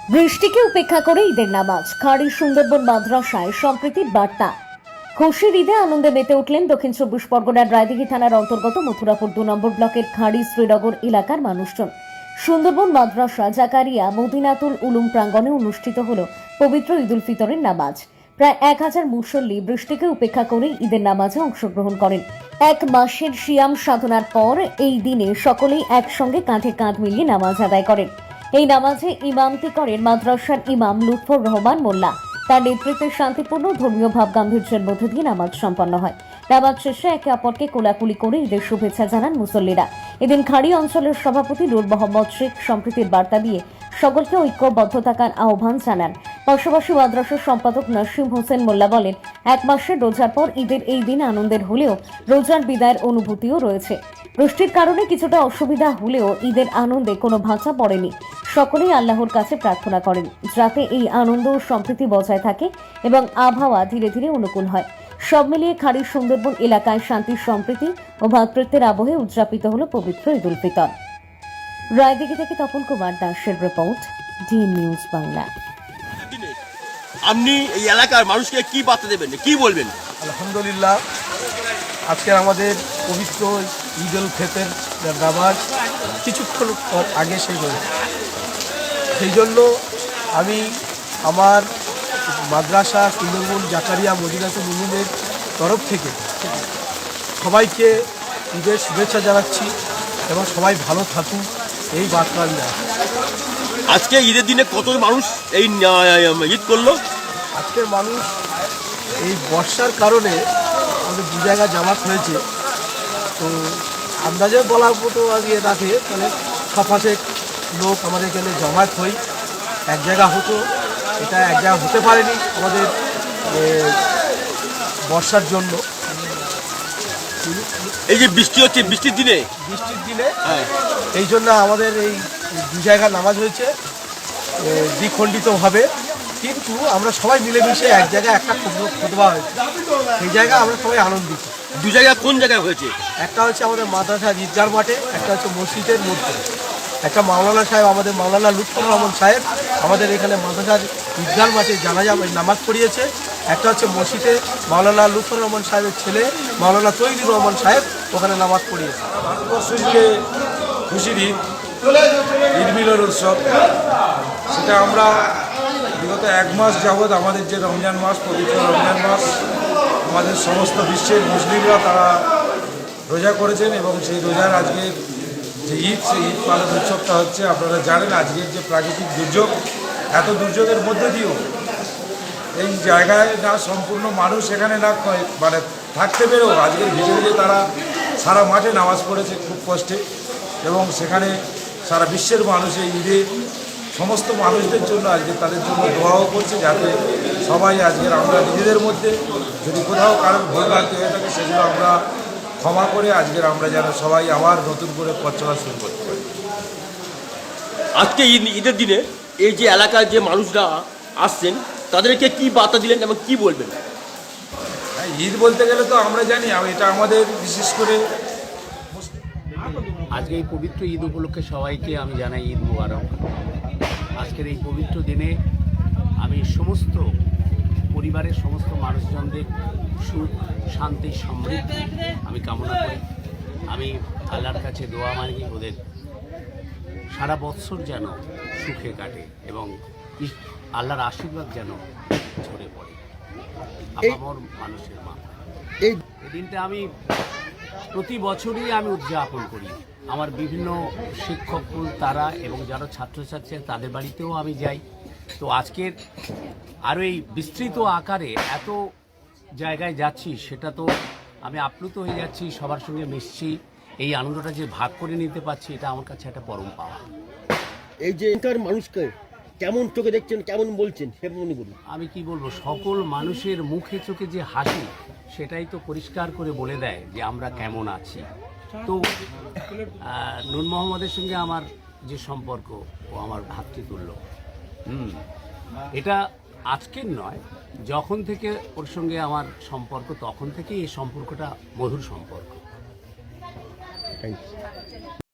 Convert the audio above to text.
বৃষ্টিকে উপেক্ষা করে ঈদের নামাজ খাড়ি সুন্দরবন মাদ্রাসায় সম্প্রীতির বার্তা। খুশির ঈদে আনন্দে মেতে উঠলেন দক্ষিণ চব্বিশ পরগনার রায়দিঘি থানার অন্তর্গত মথুরাপুর 2 নম্বর ব্লকের খাড়ি শ্রীনগর এলাকার মানুষজন। সুন্দরবন মাদ্রাসা জাকারিয়া মদিনাতুল উলুম প্রাঙ্গণে অনুষ্ঠিত হল পবিত্র ঈদ উল ফিতরের নামাজ। প্রায় 1000 মুসল্লি বৃষ্টিকে উপেক্ষা করে ঈদের নামাজে অংশগ্রহণ করেন। এক মাসের সিয়াম সাধনার পর এই দিনে সকলেই একসঙ্গে কাঁধে কাঁধ মিলিয়ে নামাজ আদায় করেন। এই নামাজে ইমামতি করেন মাদ্রাসার ইমাম লুৎফর রহমান মোল্লা। তার নেতৃত্বে শান্তিপূর্ণ ধর্মীয় ভাব গাম্ভীর্যের মধ্য দিয়ে নামাজ সম্পন্ন হয়। নামাজ শেষে একে অপরকে কোলাকুলি করে ঈদের শুভেচ্ছা জানান মুসল্লিরা। এদিন খাড়ি অঞ্চলের সভাপতি নূর মোহাম্মদ শেখ সম্প্রীতির বার্তা দিয়ে সকলকে ঐক্যবদ্ধ থাকার আহ্বান জানান। পাশাপাশি মাদ্রাসার সম্পাদক নাসিম হোসেন মোল্লা বলেন, এক মাসের রোজার পর ঈদের এই দিন আনন্দের হলেও রোজার বিদায়ের অনুভূতিও রয়েছে। বৃষ্টির কারণে কিছুটা অসুবিধা হলেও ঈদের আনন্দে কোনো ভাঁচা পড়েনি। সকলেই আল্লাহর কাছে প্রার্থনা করেন যাতে এই আনন্দ ও সম্প্রীতি বজায় থাকে এবং আবহাওয়া ধীরে ধীরে অনুকূল হয়। সব মিলিয়ে খাড়ি সুন্দরবন এলাকায় শান্তি, সম্প্রীতি ও ভ্রাতৃত্বের আবহে উদযাপিত হল পবিত্র ঈদ উল ফিতর। রায়দিঘি থেকে তপন কুমার দাসের রিপোর্ট, ডি নিউজ বাংলা। আপনি এই এলাকার মানুষকে কি বার্তা দেবেন, কি বলবেন? আলহামদুলিল্লাহ, আজকের আমাদের পবিত্র ঈদ উল ফিতর নামাজ কিছুক্ষণ পর আগে শেষ হয়েছে। সেই জন্য আমি আমার মাদ্রাসা সুন্দরবন জাকারিয়া মদিনাতুল উলুমের তরফ থেকে সবাইকে ঈদের শুভেচ্ছা জানাচ্ছি এবং সবাই ভালো থাকুক এই বার্তা আমি রাখি। আজকে ঈদের দিনে কত মানুষ এই ঈদ করলো? আজকের মানুষ এই বর্ষার কারণে আমাদের 2 জায়গায় জামাত হয়েছে, তো আন্দাজে বলার মতো আগে রাখে তাহলে 6-5 লোক আমাদের এখানে জমায়েত হই। এক জায়গা হতো, এটা এক জায়গা হতে পারেনি আমাদের বর্ষার জন্য। এই যে বৃষ্টি হচ্ছে, বৃষ্টির দিনে এই জন্য আমাদের এই 2 জায়গায় নামাজ হয়েছে দ্বিখণ্ডিতভাবে, কিন্তু আমরা সবাই মিলেমিশে এক জায়গায় একটা খুতবা হয়েছে, সেই জায়গায় আমরা সবাই আনন্দিত। 2 জায়গায় কোন জায়গায় হয়েছে? একটা হচ্ছে আমাদের মাদ্রাসার ঈদগাহ মাঠে, একটা হচ্ছে মসজিদের মধ্যে। একটা মাওলানা সাহেব, আমাদের মাওলানা লুৎফর রহমান সাহেব আমাদের এখানে মাদ্রাসার ঈদগাহ মাঠে জানাজা নামাজ পড়িয়েছে। একটা হচ্ছে মসজিদে মাওলানা লুৎফর রহমান সাহেবের ছেলে মাওলানা তৈয়দুর রহমান সাহেব ওখানে নামাজ পড়িয়েছে। ভারতবর্ষকে খুশির ঈদ, ঈদ মিলন উৎসব, সেটা আমরা বিগত 1 মাস যাবৎ আমাদের যে রমজান মাস, পবিত্র রমজান মাস, আমাদের সমস্ত বিশ্বের মুসলিমরা তারা রোজা করেছেন এবং সেই রোজার আজকে যে ঈদ, সেই ঈদ পালন উৎসবটা হচ্ছে। আপনারা জানেন আজকের যে প্রাকৃতিক দুর্যোগ, এত দুর্যোগের মধ্যে দিয়েও এই জায়গায় না সম্পূর্ণ মানুষ এখানে না মানে থাকতে পেরেও আজকের ভিজে ভিজে তারা সারা মাঠে নামাজ পড়েছে খুব কষ্টে, এবং সেখানে সারা বিশ্বের মানুষ এই ঈদে সমস্ত মানুষদের জন্য আজকে তাদের জন্য দোয়াও করছে, যাতে সবাই আজকের আমরা নিজেদের মধ্যে যদি কোথাও কারোর ভুলভ্রান্তি হয়ে থাকে সেগুলো আমরা ক্ষমা করে আজকের আমরা যেন সবাই আবার নতুন করে পথ চলা শুরু করতে পারি। আজকে ঈদের দিনে এই যে এলাকার যে মানুষরা আসছেন তাদেরকে কি বার্তা দিলেন এবং কি বলবেন? ঈদ বলতে গেলে তো আমরা জানি এটা আমাদের বিশেষ করে আজকে এই পবিত্র ঈদ উপলক্ষে সবাইকে আমি জানাই ঈদ মুবারক। আজকের এই পবিত্র দিনে আমি সমস্ত পরিবারের সমস্ত মানুষজনদের সুখ, শান্তি, সমৃদ্ধি আমি কামনা করি। আমি আল্লাহর কাছে দোয়া মানি ওদের সারা বৎসর যেন সুখে কাটে এবং আল্লাহর আশীর্বাদ যেন ঝরে পড়ে আমার মানুষের মা। এই দিনটা আমি প্রতি বছরই আমি উদযাপন করি। আমার বিভিন্ন শিক্ষককুল তারা এবং যারা ছাত্রছাত্রী তাদের বাড়িতেও আমি যাই। তো আজকের আরও এই বিস্তৃত আকারে এত জায়গায় যাচ্ছি, সেটা তো আমি আপ্লুত হয়ে যাচ্ছি, সবার সঙ্গে মিশছি, এই আনন্দটা যে ভাগ করে নিতে পারছি, এটা আমার কাছে একটা পরম পাওয়া। এই যে এখানকার মানুষকে কেমন চোখে দেখছেন, কেমন বলছেন, সে মনে করুন। আমি কি বলবো, সকল মানুষের মুখে চোখে যে হাসি, সেটাই তো পরিষ্কার করে বলে দেয় যে আমরা কেমন আছি। তো নূর মোহাম্মদের সঙ্গে আমার যে সম্পর্ক, ও আমার ভ্রাতৃতুল্য। এটা আজকের নয়, যখন থেকে ওর সঙ্গে আমার সম্পর্ক তখন থেকেই এই সম্পর্কটা মধুর সম্পর্ক। Thank you.